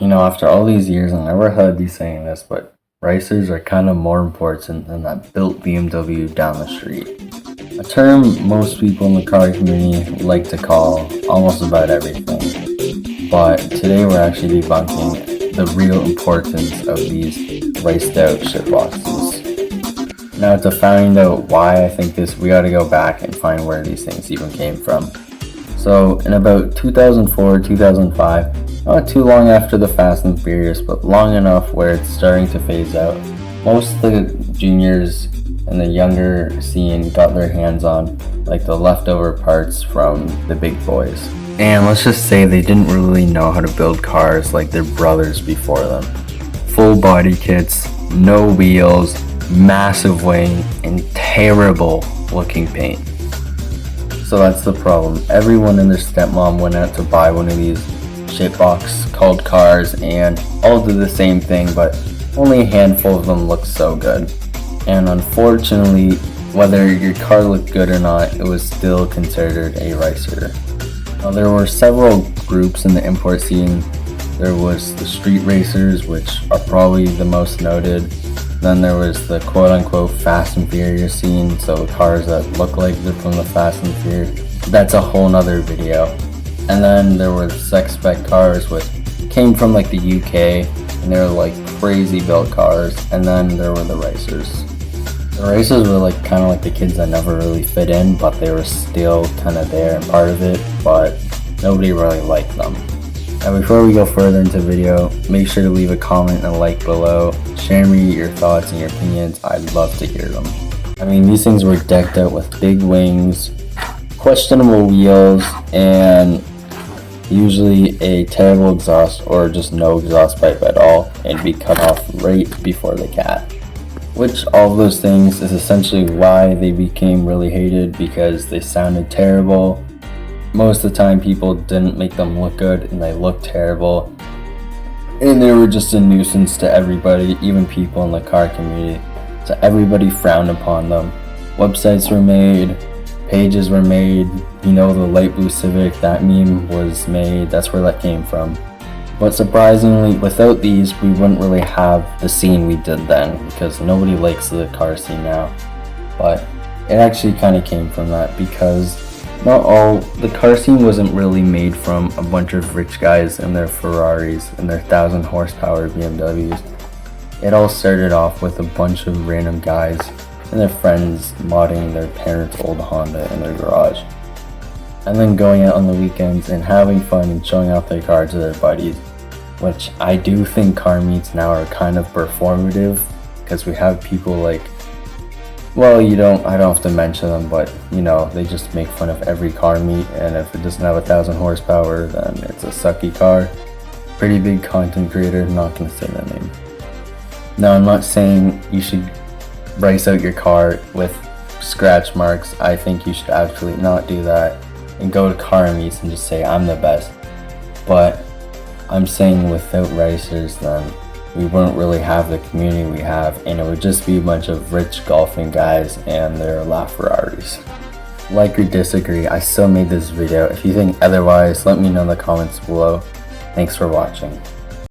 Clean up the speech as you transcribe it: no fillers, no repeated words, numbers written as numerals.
After all these years, I never heard you saying this, but racers are kind of more important than that built BMW down the street. A term most people in the car community like to call almost about everything. But today we're actually debunking the real importance of these raced out shitboxes. Now, to find out why I think this, we gotta go back and find where these things even came from. So, in about 2004, 2005, not too long after the Fast and Furious, but long enough where it's starting to phase out, most of the juniors and the younger scene got their hands on like the leftover parts from the big boys. And let's just say they didn't really know how to build cars like their brothers before them. Full body kits, no wheels, massive wing, and terrible looking paint. So that's the problem. Everyone and their stepmom went out to buy one of these shitbox called cars and all did the same thing, but only a handful of them looked so good. And unfortunately, whether your car looked good or not, it was still considered a racer. Now, there were several groups in the import scene. There was the street racers, which are probably the most noted. Then there was the quote-unquote Fast and Furious scene, so cars that look like they're from the Fast and Furious. That's a whole nother video. And then there were sex spec cars, which came from like the UK, and they were like crazy built cars. And then there were the racers. The racers were like kind of like the kids that never really fit in, but they were still kind of there and part of it, but nobody really liked them. Now, before we go further into the video, make sure to leave a comment and a like below. Share me your thoughts and your opinions. I'd love to hear them. I mean, these things were decked out with big wings, questionable wheels, and usually a terrible exhaust or just no exhaust pipe at all, and be cut off right before the cat. Which, all of those things is essentially why they became really hated, because they sounded terrible. Most of the time people didn't make them look good and they looked terrible, and they were just a nuisance to everybody, even people in the car community. So everybody frowned upon them. Websites were made, pages were made, the light blue Civic, that meme was made, that's where that came from. But surprisingly, without these, we wouldn't really have the scene we did then, because nobody likes the car scene now. But it actually kind of came from that, because the car scene wasn't really made from a bunch of rich guys and their Ferraris and their 1,000 horsepower BMWs. It all started off with a bunch of random guys and their friends modding their parents' old Honda in their garage. And then going out on the weekends and having fun and showing off their car to their buddies. Which I do think car meets now are kind of performative, because we have people like, I don't have to mention them, but they just make fun of every car meet, and if it doesn't have 1,000 horsepower, then it's a sucky car. Pretty big content creator, not gonna say that name. Now, I'm not saying you should race out your car with scratch marks. I think you should absolutely not do that and go to car meets and just say I'm the best. But I'm saying without racers, then we wouldn't really have the community we have, and it would just be a bunch of rich golfing guys and their LaFerraris. Like or disagree, I still made this video. If you think otherwise, let me know in the comments below. Thanks for watching.